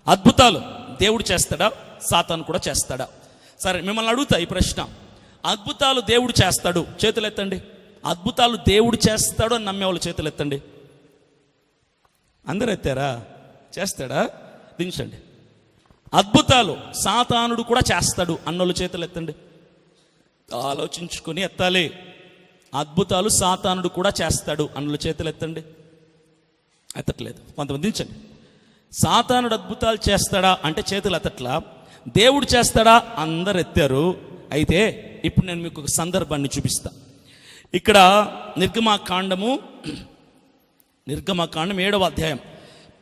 అద్భుతాలు దేవుడు చేస్తాడా, సాతాను కూడా చేస్తాడా? సరే, మిమ్మల్ని అడుగుతా ఈ ప్రశ్న. అద్భుతాలు దేవుడు చేస్తాడు, చేతులు ఎత్తండి. అద్భుతాలు దేవుడు చేస్తాడు అని నమ్మేవాళ్ళు చేతులు ఎత్తండి. అందరు ఎత్తారా? చేస్తాడా? దించండి. అద్భుతాలు సాతానుడు కూడా చేస్తాడు అన్నోళ్ళు చేతులు ఎత్తండి. ఆలోచించుకొని ఎత్తాలి. అద్భుతాలు సాతానుడు కూడా చేస్తాడు అన్నోళ్ళు చేతులు ఎత్తండి. ఎత్తట్లేదు కొంతమంది. దించండి. సాతానుడు అద్భుతాలు చేస్తాడా అంటే చేతులు ఎత్తట్లా. దేవుడు చేస్తాడా? అందరు ఎత్తారు. అయితే ఇప్పుడు నేను మీకు ఒక సందర్భాన్ని చూపిస్తా. ఇక్కడ నిర్గమాకాండం 7వ అధ్యాయం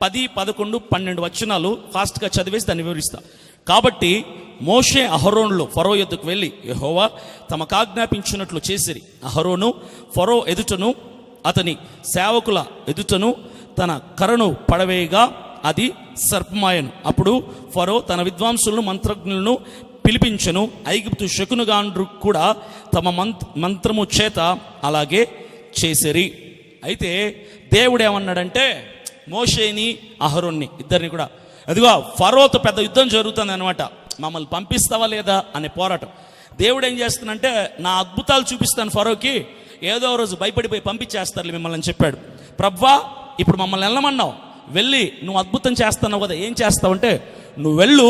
10, 11, 12 వచనాలు ఫాస్ట్గా చదివేసి దాన్ని వివరిస్తా. కాబట్టి మోషే అహరోనులు ఫరో ఎద్దుకు వెళ్ళి యెహోవా తమకు ఆజ్ఞాపించినట్లు చేసిరి. అహరోను ఫరో ఎదుటను అతని సేవకుల ఎదుటను తన కర్రను పడవేయగా అది సర్పమాయను. అప్పుడు ఫరో తన విద్వాంసులను మంత్రజ్ఞులను పిలిపించెను. ఐగుప్తు శకునుగాండ్రు కూడా తమ మంత్రము చేత అలాగే చేసిరి. అయితే దేవుడు ఏమన్నాడంటే మోషేని అహరోన్ని ఇద్దరిని కూడా, అదిగో ఫరోతో పెద్ద యుద్ధం జరుగుతుంది అనమాట, మమ్మల్ని పంపిస్తావా లేదా అనే పోరాటం. దేవుడు ఏం చేస్తున్నాడంటే నా అద్భుతాలు చూపిస్తాను ఫరోకి, ఏదో రోజు భయపడిపోయి పంపించేస్తారు మిమ్మల్ని అని చెప్పాడు. ప్రభువా ఇప్పుడు మమ్మల్ని వెళ్ళమన్నావు, వెళ్ళి నువ్వు అద్భుతం చేస్తున్నావు కదా, ఏం చేస్తావంటే నువ్వు వెళ్ళు,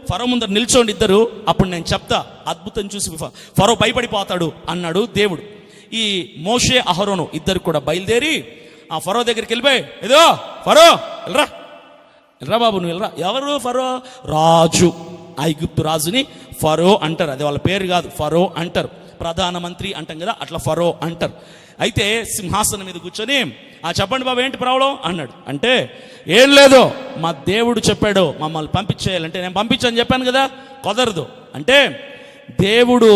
ఫరో ముందర నిల్చోండి ఇద్దరు, అప్పుడు నేను చెప్తా, అద్భుతం చూసి ఫరో భయపడిపోతాడు అన్నాడు దేవుడు. ఈ మోషే అహరోను ఇద్దరు కూడా బయలుదేరి ఆ ఫరో దగ్గరికి వెళ్ళిపోయి, ఏదో ఫరో వెళ్ళరా బాబు, నువ్వు వెళ్ళరా. ఎవరు ఫరో? రాజు, ఐగుప్తు రాజుని ఫరో అంటారు. అది వాళ్ళ పేరు కాదు, ఫరో అంటారు. ప్రధానమంత్రి అంటాం కదా, అట్లా ఫరో అంటారు. అయితే సింహాసనం మీద కూర్చొని చెప్పండి బాబు ఏంటి ప్రాబ్లం అన్నాడు. అంటే ఏం లేదు, మా దేవుడు చెప్పాడు మమ్మల్ని పంపించేయాలంటే, నేను పంపించని చెప్పాను కదా, కుదరదు అంటే దేవుడు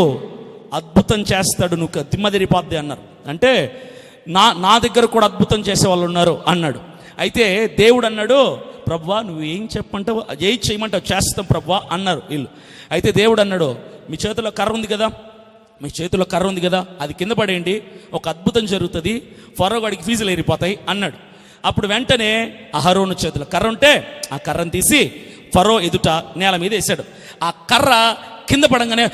అద్భుతం చేస్తాడు, నువ్వు దిమ్మదిరిపోద్ది అన్నారు. అంటే నా దగ్గర కూడా అద్భుతం చేసే వాళ్ళు ఉన్నారు అన్నాడు. అయితే దేవుడు అన్నాడు, ప్రభువా నువ్వు ఏం చెప్పంటావు, ఏం చేయమంటావు చేస్తాం ప్రభువా అన్నారు వీళ్ళు. అయితే దేవుడు అన్నాడు, మీ చేతిలో కర్ర ఉంది కదా, అది కింద పడేయండి, ఒక అద్భుతం జరుగుతుంది, ఫరో వాడికి ఫీజులు ఏరిపోతాయి అన్నాడు. అప్పుడు వెంటనే అహరోను చేతిలో కర్ర ఉంటే ఆ కర్రను తీసి ఫరో ఎదుట నేల మీద వేసాడు. ఆ కర్ర కింద పడంగానే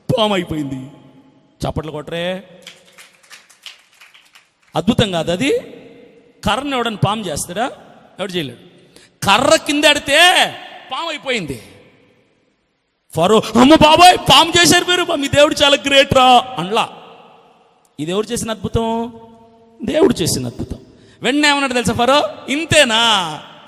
పాము అయిపోయింది. చప్పట్లు కొట్టరే. అద్భుతం కాదు అది? కర్రను ఎవడని పాము చేస్తాడా? ఎవడు చేయలేడు. కర్ర కింద ఆడితే పాము అయిపోయింది. ఫరో అమ్మ బాబాయ్ పాము చేశారు మీరు, మీ దేవుడు చాలా గ్రేట్ రా అనలా. ఇది ఎవరు చేసిన అద్భుతం? దేవుడు చేసిన అద్భుతం. వెంటనే ఏమన్నాడు తెలుసా ఫరో, ఇంతేనా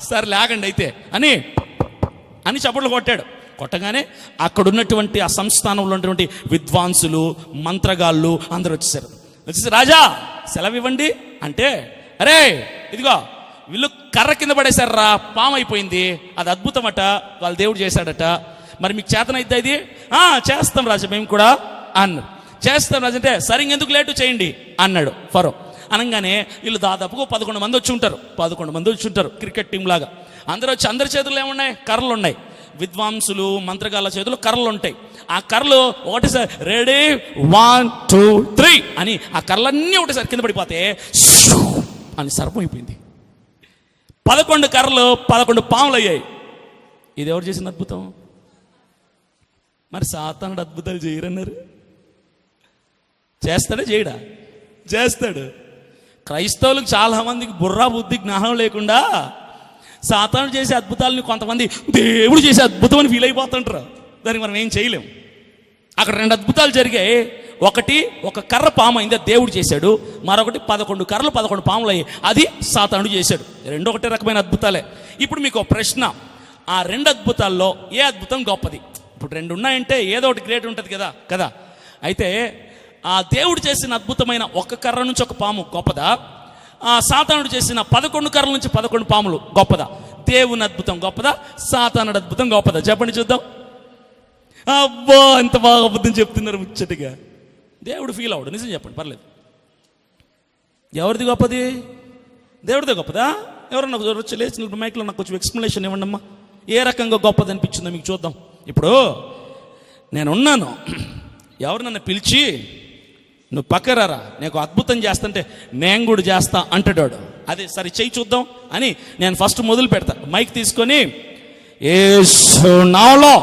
సరే లేకండి అయితే అని చప్పట్లు కొట్టాడు. కొట్టగానే అక్కడ ఉన్నటువంటి ఆ సంస్థానంలో ఉన్నటువంటి విద్వాంసులు మంత్రగాళ్ళు అందరూ వచ్చేసి రాజా సెలవు ఇవ్వండి అంటే, అరే ఇదిగో వీళ్ళు కర్ర కింద పడేశారా, పాము అయిపోయింది, అది అద్భుతం అట, వాళ్ళ దేవుడు చేశాడట, మరి మీకు చేతనైద్దా ఇది? చేస్తాం రాజా మేము కూడా అన్నారు. చేస్తాం రాజు అంటే సరే ఇంకెందుకు లేటు చేయండి అన్నాడు ఫరో. అనగానే వీళ్ళు దాదాపుగా 11 మంది వచ్చి ఉంటారు క్రికెట్ టీం లాగా. అందరూ వచ్చి అందరి చేతుల్లో ఏమున్నాయి? కర్రలు ఉన్నాయి. విద్వాంసులు మంత్రగాళ్ళ చేతుల్లో కర్రలు ఉంటాయి. ఆ కర్రలు ఒకటేసారి రెడీ 1 2 3 అని ఆ కర్రలన్నీ ఒకటేసారి కింద పడిపోతే అని సర్పం అయిపోయింది. 11 కర్రలు 11 పాములు అయ్యాయి. ఇది ఎవరు చేసిన అద్భుతం? మరి సాతానుడు అద్భుతాలు చేయరన్నారు. చేస్తాడా చేయడా? చేస్తాడు. క్రైస్తవులకు చాలామందికి బుర్రా బుద్ధి జ్ఞానం లేకుండా సాతానుడు చేసే అద్భుతాలని కొంతమంది దేవుడు చేసే అద్భుతం అని ఫీల్ అయిపోతుంటారు. దానికి మనం ఏం చేయలేం. అక్కడ 2 అద్భుతాలు జరిగాయి. ఒకటి ఒక కర్ర పాము అయింది, దేవుడు చేశాడు. మరొకటి 11 కర్రలు 11 పాములు అయ్యాయి, అది సాతానుడు చేశాడు. 2 ఒకటే రకమైన అద్భుతాలే. ఇప్పుడు మీకు ఒక ప్రశ్న, ఆ 2 అద్భుతాల్లో ఏ అద్భుతం గొప్పది? ఇప్పుడు 2 ఉన్నాయంటే ఏదో ఒకటి గ్రేట్ ఉంటుంది కదా. అయితే ఆ దేవుడు చేసిన అద్భుతమైన ఒక కర్ర నుంచి ఒక పాము గొప్పదా, ఆ సాతానుడు చేసిన 11 కర్రల నుంచి 11 పాములు గొప్పదా? దేవుని అద్భుతం గొప్పదా, సాతానుడు అద్భుతం గొప్పదా? చెప్పండి చూద్దాం. అబ్బా ఎంత బాగా అబద్ధం చెప్తున్నారు ముచ్చటిగా. దేవుడు ఫీల్ అవడు, నిజం చెప్పండి పర్లేదు. ఎవరిది గొప్పది? దేవుడిదే గొప్పదా? ఎవరన్నా వచ్చి లేచిన మైక్లో నాకు కొంచెం ఎక్స్ప్లెనేషన్ ఇవ్వండి అమ్మా, ఏ రకంగా గొప్పది అనిపించిందో మీకు చూద్దాం. ఇప్పుడు నేనున్నాను, ఎవరు నన్ను పిలిచి నువ్వు పక్కరారా నీకు అద్భుతం చేస్తుంటే నేను కూడా చేస్తా అంటాడు. అదే సరే చెయ్యి చూద్దాం అని నేను ఫస్ట్ మొదలు పెడతా. మైక్ తీసుకొని యేసు నామములో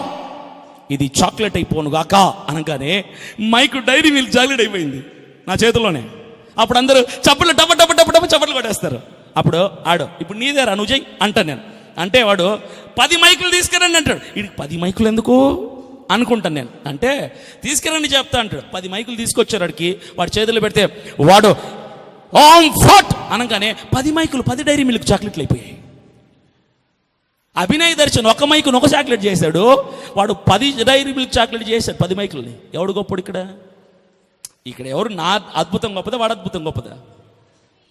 ఇది చాక్లెట్ అయిపోను గాక అనగానే మైక్ డైరీ మిల్క్ చాక్లెట్ అయిపోయింది నా చేతిలోనే. అప్పుడు అందరూ చప్పట్లు డబ్బ డబ్బ డబ్బ డబ్బ చప్పట్లు కొట్టేస్తారు. అప్పుడు ఆడు ఇప్పుడు నీదేరా నువ్వు చెయ్యి అంటాను నేను. అంటే వాడు 10 మైకులు తీసుకురండి అంటాడు. వీడికి 10 మైకులు ఎందుకు అనుకుంటాను నేను. అంటే తీసుకురండి చెప్తా అంటాడు. 10 మైకులు తీసుకొచ్చారు వాడికి. వాడి చేతులు పెడితే వాడు ఓం ఫట్ అనగానే 10 మైకులు 10 డైరీ మిల్క్ చాక్లెట్లు అయిపోయాయి. అభినయ్ దర్శన్ ఒక మైకును ఒక చాక్లెట్ చేశాడు, వాడు 10 డైరీ మిల్క్ చాక్లెట్ చేశాడు 10 మైకులని. ఎవడు గొప్పడు ఇక్కడ? ఇక్కడ ఎవరు? నా అద్భుతం గొప్పదా వాడు అద్భుతం గొప్పదా?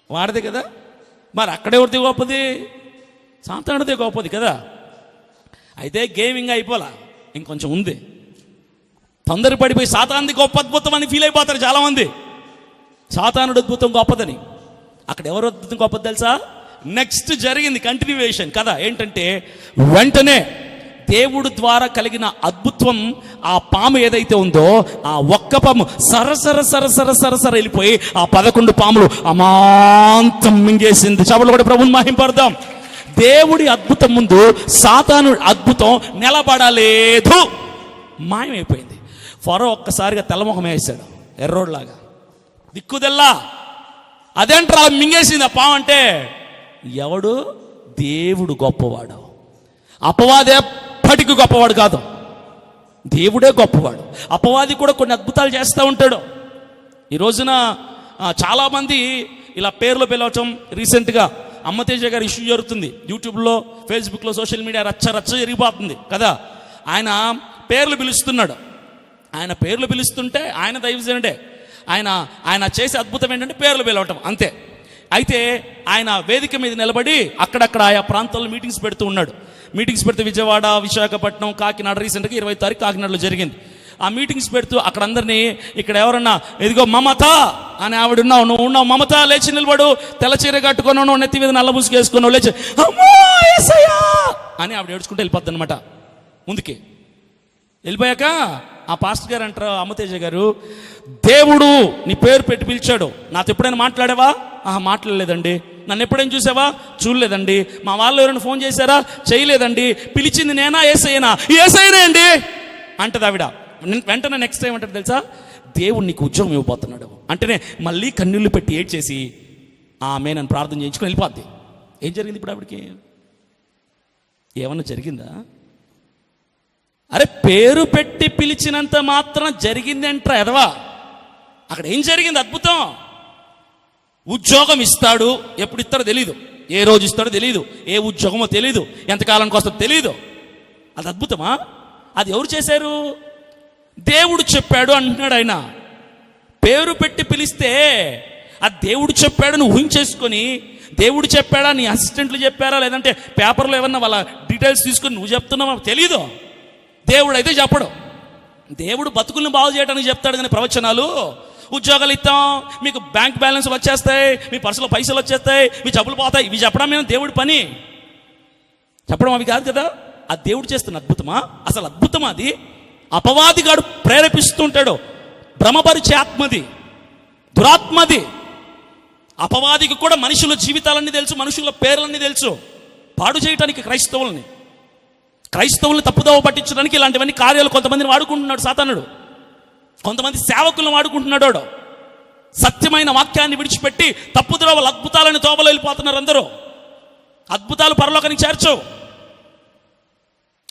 వాడదే కదా. మరి అక్కడెవరిది గొప్పది? సాతానుదే గొప్పది కదా. అయితే గేమింగ్ అయిపోలా, ఇంకొంచెం ఉంది. తొందరపడిపోయి సాతానుది గొప్ప అద్భుతం అని ఫీల్ అయిపోతారు చాలామంది. సాతానుడు అద్భుతం గొప్పదని. అక్కడ ఎవరు అద్భుతం గొప్పది తెలుసా? నెక్స్ట్ జరిగింది కంటిన్యూవేషన్ కదా. ఏంటంటే వెంటనే దేవుడు ద్వారా కలిగిన అద్భుతం, ఆ పాము ఏదైతే ఉందో ఆ ఒక్క పాము సరసర సరసర సరసర వెళ్ళిపోయి ఆ 11 పాములు అమాంతం మింగేసింది. చపలు కూడా ప్రభుని మహింపడదాం. దేవుడి అద్భుతం ముందు సాతాను అద్భుతం నిలబడలేదు, మాయమైపోయింది. ఫరో ఒక్కసారిగా తెల్లముఖం వేసాడు, ఎర్రోడ్లాగా దిక్కుదెల్లా. అదేంట్రా మింగేసింది ఆ పాము అంటే, ఎవడు? దేవుడు గొప్పవాడు. అపవాది ఎప్పటికీ గొప్పవాడు కాదు, దేవుడే గొప్పవాడు. అపవాది కూడా కొన్ని అద్భుతాలు చేస్తూ ఉంటాడు. ఈ రోజున చాలామంది ఇలా పేర్లు పిలవటం. రీసెంట్గా అమ్మతేజ గారి ఇష్యూ జరుగుతుంది యూట్యూబ్లో, ఫేస్బుక్లో, సోషల్ మీడియా రచ్చ రచ్చ జరిగిపోతుంది కదా. ఆయన పేర్లు పిలుస్తున్నాడు. ఆయన పేర్లు పిలుస్తుంటే ఆయన దైవజనుడే. ఆయన చేసే అద్భుతం ఏంటంటే పేర్లు పిలవటం అంతే. అయితే ఆయన వేదిక మీద నిలబడి అక్కడక్కడ ఆయా ప్రాంతాల్లో మీటింగ్స్ పెడుతూ ఉన్నాడు. మీటింగ్స్ పెడితే విజయవాడ, విశాఖపట్నం, కాకినాడ, రీసెంట్గా 20 తారీఖు కాకినాడలో జరిగింది. ఆ మీటింగ్స్ పెడుతూ అక్కడ అందరినీ, ఇక్కడ ఎవరన్నా ఇదిగో మమత అని ఆవిడ ఉన్నావు, నువ్వు ఉన్నావు మమత, లేచి నిలబడు, తెల్ల చీర కట్టుకున్నావు, నువ్వు నెత్తి మీద నల్ల ముసుగేసుకున్నావు, లేచి అమ్మా యేసయ్యా అని ఆవిడ ఏడ్చుకుంటూ వెళ్ళిపోద్ది అనమాట. ముందుకి వెళ్ళిపోయాక ఆ పాస్టర్ గారు అంటారు, అమ్మతేజ గారు, దేవుడు నీ పేరు పెట్టి పిలిచాడు, నాతో ఎప్పుడైనా మాట్లాడావా? మాట్లాడలేదండి. నన్ను ఎప్పుడైనా చూసావా? చూడలేదండి. మా వాళ్ళు ఎవరైనా ఫోన్ చేశారా? చేయలేదండి. పిలిచింది నేనా యేసయ్యనా? యేసయ్యనే అండి అంటది ఆవిడ. వెంటనే నెక్స్ట్ టైం అంటే తెలుసా, దేవుడు నీకు ఉద్యోగం ఇవ్వబోతున్నాడు అంటేనే మళ్ళీ కన్నీళ్లు పెట్టి ఏడ్చేసి ఆమె నన్ను ప్రార్థన చేయించుకొని వెళ్ళిపోద్ది. ఏం జరిగింది ఇప్పుడు ఆవిడకి? ఏమన్నా జరిగిందా? అరే పేరు పెట్టి పిలిచినంత మాత్రం జరిగింది అంటారా ఎదవా? అక్కడ ఏం జరిగింది? అద్భుతం. ఉద్యోగం ఇస్తాడు, ఎప్పుడు ఇస్తాడో తెలీదు, ఏ రోజు ఇస్తాడో తెలీదు, ఏ ఉద్యోగమో తెలీదు, ఎంతకాలానికి వస్తుందో తెలీదు. అది అద్భుతమా? అది ఎవరు చేశారు? దేవుడు చెప్పాడు అంటున్నాడు ఆయన. పేరు పెట్టి పిలిస్తే ఆ దేవుడు చెప్పాడు నువ్వు ఊహించేసుకొని, దేవుడు చెప్పాడా, నీ అసిస్టెంట్లు చెప్పారా, లేదంటే పేపర్లో ఏమన్నా వాళ్ళ డీటెయిల్స్ తీసుకొని నువ్వు చెప్తున్నావా తెలీదు. దేవుడు అయితే చెప్పడు. దేవుడు బతుకుల్ని బాగు చేయడానికి చెప్తాడు. కానీ ప్రవచనాలు, ఉద్యోగాలు ఇస్తాం, మీకు బ్యాంక్ బ్యాలెన్స్ వచ్చేస్తాయి, మీ పర్సులో పైసలు వచ్చేస్తాయి, మీ జబ్బులు పోతాయి, ఇవి చెప్పడం మీద దేవుడి పని. చెప్పడం అవి కాదు కదా. ఆ దేవుడు చేస్తున్న అద్భుతమా? అసలు అద్భుతమా అది? అపవాదిగాడు ప్రేరేపిస్తుంటాడు. భ్రమపరిచే ఆత్మది, దురాత్మది. అపవాదికి కూడా మనుషుల జీవితాలన్నీ తెలుసు, మనుషుల పేర్లన్నీ తెలుసు. పాడు చేయడానికి క్రైస్తవుల్ని తప్పుదోవ పట్టించడానికి ఇలాంటివన్నీ కార్యాలు కొంతమందిని వాడుకుంటున్నాడు సాతానుడు. కొంతమంది సేవకులను వాడుకుంటున్నాడు. సత్యమైన వాక్యాన్ని విడిచిపెట్టి తప్పుద్రోవలు, అద్భుతాలని తోవలో వెళ్ళిపోతున్నారు అందరూ. అద్భుతాలు పరలోకానికి చేర్చవు.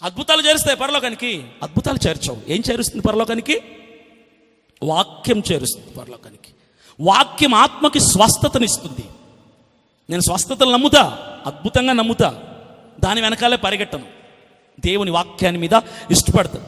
అద్భుతాలు చేరుస్తాయి పరలోకానికి, అద్భుతాలు చేర్చవు. ఏం చేరుస్తుంది పరలోకానికి? వాక్యం చేరుస్తుంది పరలోకానికి. వాక్యం ఆత్మకి స్వస్థతనిస్తుంది. నేను స్వస్థతలు నమ్ముతా, అద్భుతంగా నమ్ముతా, దాని వెనకాలే పరిగెట్టను. దేవుని వాక్యాన్ని మీద ఇష్టపడతాను.